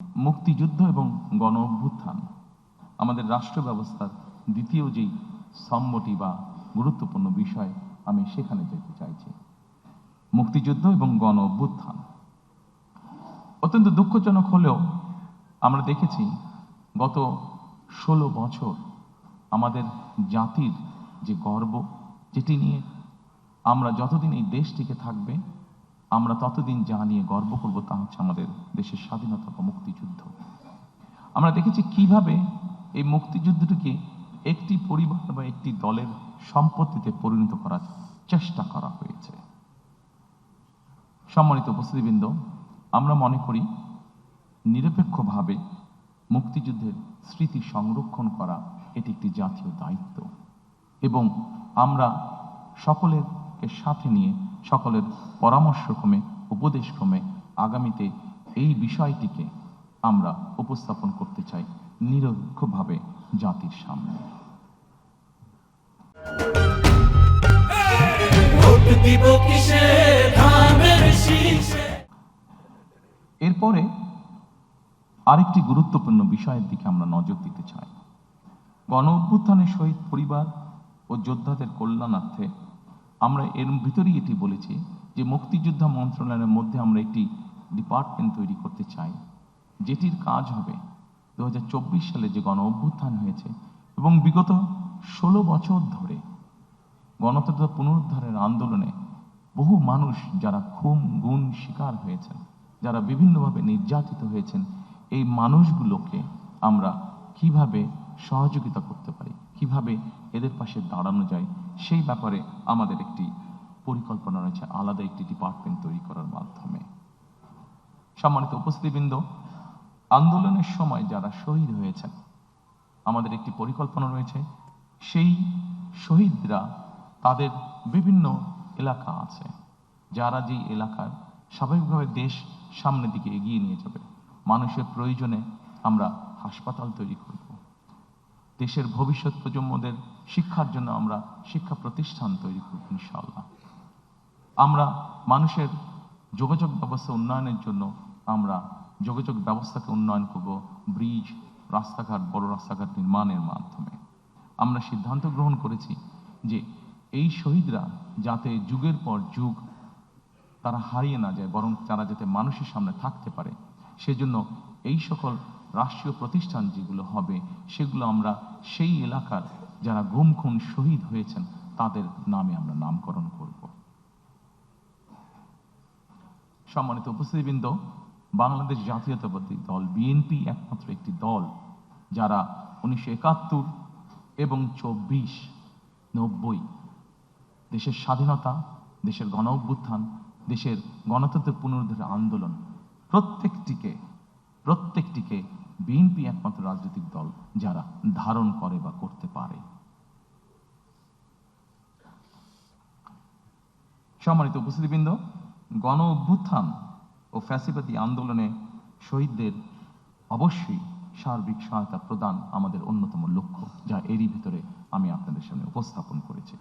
মুক্তিযুদ্ধ এবং গণ অভ্যুত্থান আমাদের রাষ্ট্র ব্যবস্থার দ্বিতীয় যেই স্তম্ভটি বা গুরুত্বপূর্ণ বিষয়, আমি সেখানে যেতে চাইছি। মুক্তিযুদ্ধ এবং গণ অভ্যুত্থান অত্যন্ত দুঃখজনক হলেও আমরা দেখেছি গত 16 বছর আমাদের জাতির যে গর্ব, যেটি নিয়ে আমরা যতদিন এই দেশটিকে থাকবে আমরা ততদিন যা নিয়ে গর্ব করব তা হচ্ছে আমাদের দেশের স্বাধীনতা বা মুক্তিযুদ্ধ। আমরা দেখেছি কিভাবে এই মুক্তিযুদ্ধটিকে একটি পরিবার বা একটি দলের সম্পত্তিতে পরিণত করার চেষ্টা করা হয়েছে। সম্মানিত উপস্থিতিবৃন্দ, আমরা মনে করি নিরপেক্ষভাবে মুক্তিযুদ্ধের স্মৃতি সংরক্ষণ করা এটি একটি জাতীয় দায়িত্ব এবং আমরা সকলের সাথে নিয়ে সকলের পরামর্শক্রমে উপদেশক্রমে আগামীতে এই বিষয়টিকে আমরা উপস্থাপন করতে চাই নিরপেক্ষভাবে জাতির সামনে। এরপরে আরেকটি গুরুত্বপূর্ণ বিষয়ের দিকে আমরা নজর দিতে চাই। গণ অভ্যুত্থানের শহীদ পরিবার ও যোদ্ধাদের কল্যাণার্থে আমরা এর ভিতরেই এটি বলেছি যে মুক্তিযোদ্ধা মন্ত্রণালয়ের মধ্যে আমরা একটি ডিপার্টমেন্ট তৈরি করতে চাই, যেটির কাজ হবে 2024 সালে যে গণ অভ্যুত্থান হয়েছে এবং বিগত 16 বছর ধরে গণতন্ত্র পুনরুদ্ধারের আন্দোলনে বহু মানুষ যারা খুন গুম শিকার হয়েছেন, যারা বিভিন্নভাবে নির্যাতিত হয়েছেন, এই মানুষগুলোকে আমরা কিভাবে সহযোগিতা করতে পারি, কিভাবে এদের পাশে দাঁড়ানো যায়, সেই ব্যাপারে আমাদের একটি পরিকল্পনা রয়েছে আলাদা একটি ডিপার্টমেন্ট তৈরি করার মাধ্যমে। সম্মানিত উপস্থিতিবৃন্দ, আন্দোলনের সময় যারা শহীদ হয়েছেন আমাদের একটি পরিকল্পনা রয়েছে, সেই শহীদরা তাদের বিভিন্ন এলাকা আছে, যারা যেই এলাকার স্বাভাবিকভাবে দেশ সামনের দিকে এগিয়ে নিয়ে যাবে। মানুষের প্রয়োজনে আমরা হাসপাতাল তৈরি করব, দেশের ভবিষ্যৎ প্রজন্মদের শিক্ষার জন্য আমরা শিক্ষা প্রতিষ্ঠান তৈরি করব ইনশাআল্লাহ। আমরা মানুষের যোগাযোগ ব্যবস্থা উন্নয়নের জন্য আমরা যোগাযোগ ব্যবস্থাকে উন্নয়ন করব, ব্রিজ, রাস্তাঘাট, বড় রাস্তাঘাট নির্মাণের মাধ্যমে। আমরা সিদ্ধান্ত গ্রহণ করেছি যে এই শহীদরা যাতে যুগের পর যুগ তারা হারিয়ে না যায়, বরং তারা যাতে মানুষের সামনে থাকতে পারে, সেজন্য এই সকল রাষ্ট্রীয় প্রতিষ্ঠান যেগুলো হবে সেগুলো আমরা সেই এলাকার যারা গুম খুন শহীদ হয়েছেন তাদের নামে আমরা নামকরণ করব। সম্মানিত উপস্থিতিবৃন্দ, বাংলাদেশ জাতীয়তাবাদী দল বিএনপি একমাত্র একটি দল যারা 1971 এবং 24-90 দেশের স্বাধীনতা, দেশের গণ অভ্যুত্থান, দেশের গণতন্ত্রের পুনরুদ্ধারের আন্দোলন প্রত্যেকটিকে বিএনপি একমাত্র রাজনৈতিক দল যারা ধারণ করে বা করতে পারে। সম্মানিত উপস্থিতিবৃন্দ, গণ অভ্যুত্থান ও ফ্যাসিবাদী আন্দোলনে শহীদদের অবশ্যই সার্বিক সহায়তা প্রদান আমাদের অন্যতম লক্ষ্য, যা এরই ভিতরে আমি আপনাদের সামনে উপস্থাপন করেছি।